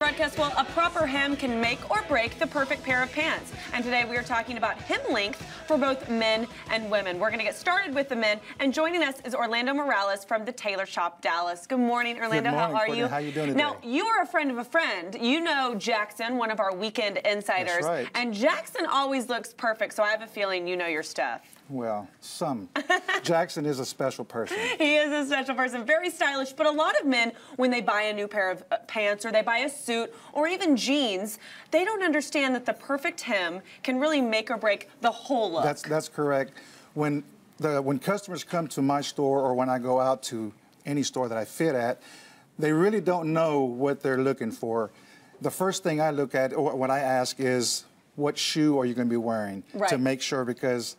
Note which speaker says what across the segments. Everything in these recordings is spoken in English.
Speaker 1: Broadcast, well, a proper hem can make or break the perfect pair of pants. And today we are talking about hem length for both men and women. We're going to get started with the men. And joining us is Orlando Morales from the Tailor Shop Dallas. Good morning, Orlando.
Speaker 2: Good morning,
Speaker 1: how are
Speaker 2: Courtney.
Speaker 1: you?
Speaker 2: How you doing today?
Speaker 1: Now, you are a friend of a friend. You know Jackson, one of our weekend insiders.
Speaker 2: That's right.
Speaker 1: And Jackson always looks perfect, so I have a feeling you know your stuff.
Speaker 2: Well, Jackson is a special person.
Speaker 1: He is a special person, very stylish. But a lot of men, when they buy a new pair of pants or they buy a suit or even jeans, they don't understand that the perfect hem can really make or break the whole look.
Speaker 2: That's correct. When customers come to my store or when I go out to any store that I fit at, they really don't know what they're looking for. The first thing I look at, or what I ask is, what shoe are you going to be wearing?
Speaker 1: Right.
Speaker 2: To make sure, because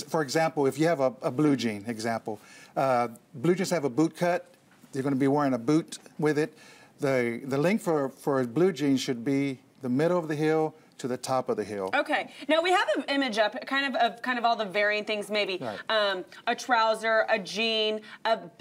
Speaker 2: for example, if you have a blue jean, blue jeans have a boot cut. You're going to be wearing a boot with it. The length for a blue jean should be the middle of the heel to the top of the heel.
Speaker 1: Okay. Now we have an image up, kind of all the varying things. Maybe
Speaker 2: right.
Speaker 1: A trouser, a jean,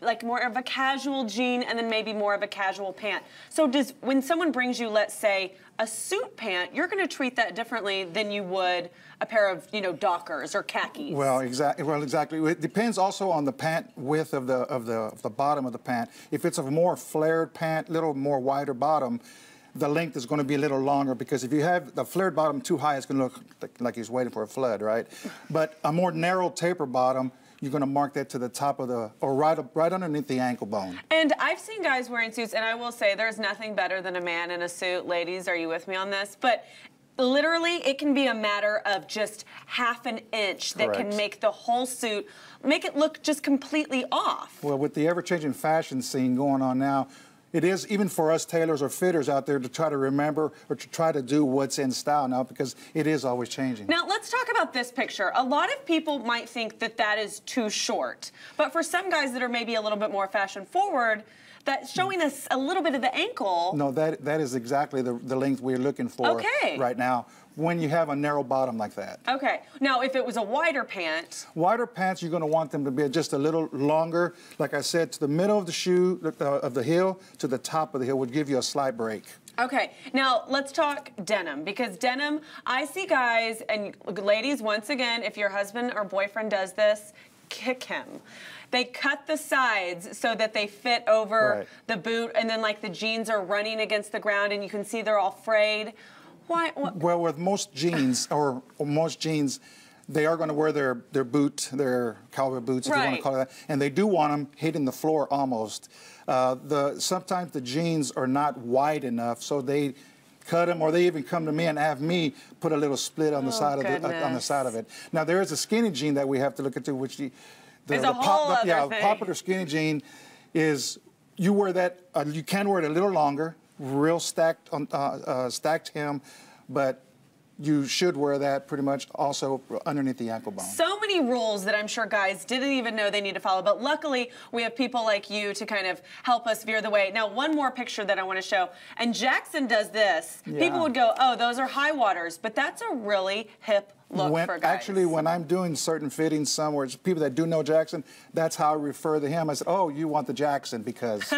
Speaker 1: like more of a casual jean, and then maybe more of a casual pant. So when someone brings you, let's say, a suit pant, you're going to treat that differently than you would a pair of, Dockers or khakis.
Speaker 2: Well, exactly. It depends also on the pant width of the bottom of the pant. If it's a more flared pant, little more wider bottom, the length is going to be a little longer, because if you have the flared bottom too high, it's going to look like he's waiting for a flood, right? But a more narrow taper bottom, you're going to mark that to the top of or right underneath the ankle bone.
Speaker 1: And I've seen guys wearing suits, and I will say there's nothing better than a man in a suit. Ladies, are you with me on this? But literally, it can be a matter of just half an inch that
Speaker 2: Correct.
Speaker 1: can make the whole suit, make it look just completely off.
Speaker 2: Well, with the ever-changing fashion scene going on now, it is, even for us tailors or fitters out there, to try to remember or to try to do what's in style now, because it is always changing.
Speaker 1: Now, let's talk about this picture. A lot of people might think that that is too short. But for some guys that are maybe a little bit more fashion forward, that's showing us a little bit of the ankle.
Speaker 2: No, that is exactly the length we're looking for right now, when you have a narrow bottom like that.
Speaker 1: Okay. Now, if it was a wider pant.
Speaker 2: Wider pants, you're going to want them to be just a little longer. Like I said, to the middle of the shoe, of the heel, to the top of the heel would give you a slight break.
Speaker 1: Okay, now let's talk denim, because denim, I see guys, and ladies, once again, if your husband or boyfriend does this, kick him. They cut the sides so that they fit over the boot, and then like the jeans are running against the ground and you can see they're all frayed. Why?
Speaker 2: Well, with most jeans, or most jeans, they are going to wear their cowboy boots, if you want to call it that, and they do want them hitting the floor almost. Sometimes the jeans are not wide enough, so they cut them, or they even come to me and have me put a little split on the side of it. Now there is a skinny jean that we have to look into, which the popular skinny jean is, you wear that. You can wear it a little longer, real stacked hem, but you should wear that pretty much also underneath the ankle bone.
Speaker 1: So many rules that I'm sure guys didn't even know they need to follow, but luckily we have people like you to kind of help us veer the way. Now, one more picture that I want to show, and Jackson does this. Yeah. People would go, oh, those are high waters, but that's a really hip look for guys. Actually,
Speaker 2: when I'm doing certain fittings somewhere, it's people that do know Jackson, that's how I refer to him. I said, oh, you want the Jackson, because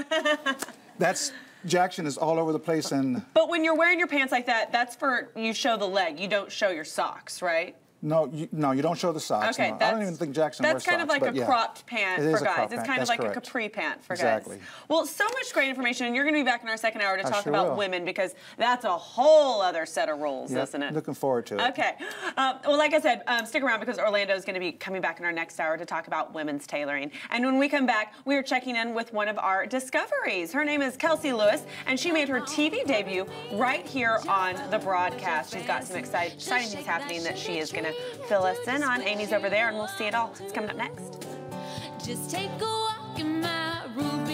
Speaker 2: Jackson is all over the place.
Speaker 1: But when you're wearing your pants like that, that's for, you show the leg. You don't show your socks, right?
Speaker 2: No, you don't show the socks.
Speaker 1: Okay,
Speaker 2: no. I don't even think Jackson wears socks.
Speaker 1: That's kind of like a cropped pant for guys. It's kind of like
Speaker 2: correct.
Speaker 1: a capri pant for
Speaker 2: Exactly.
Speaker 1: guys. Well, so much great information, and you're going to be back in our second hour to talk about women, because that's a whole other set of rules, isn't it?
Speaker 2: Looking forward to it.
Speaker 1: Okay. Well, like I said, stick around, because Orlando is going to be coming back in our next hour to talk about women's tailoring. And when we come back, we are checking in with one of our discoveries. Her name is Kelsey Lewis, and she made her TV debut right here on the broadcast. She's got some exciting things happening that she is going to fill us in on. Amy's over there, and we'll see it all. It's coming up next.
Speaker 3: Just take a walk in my ruby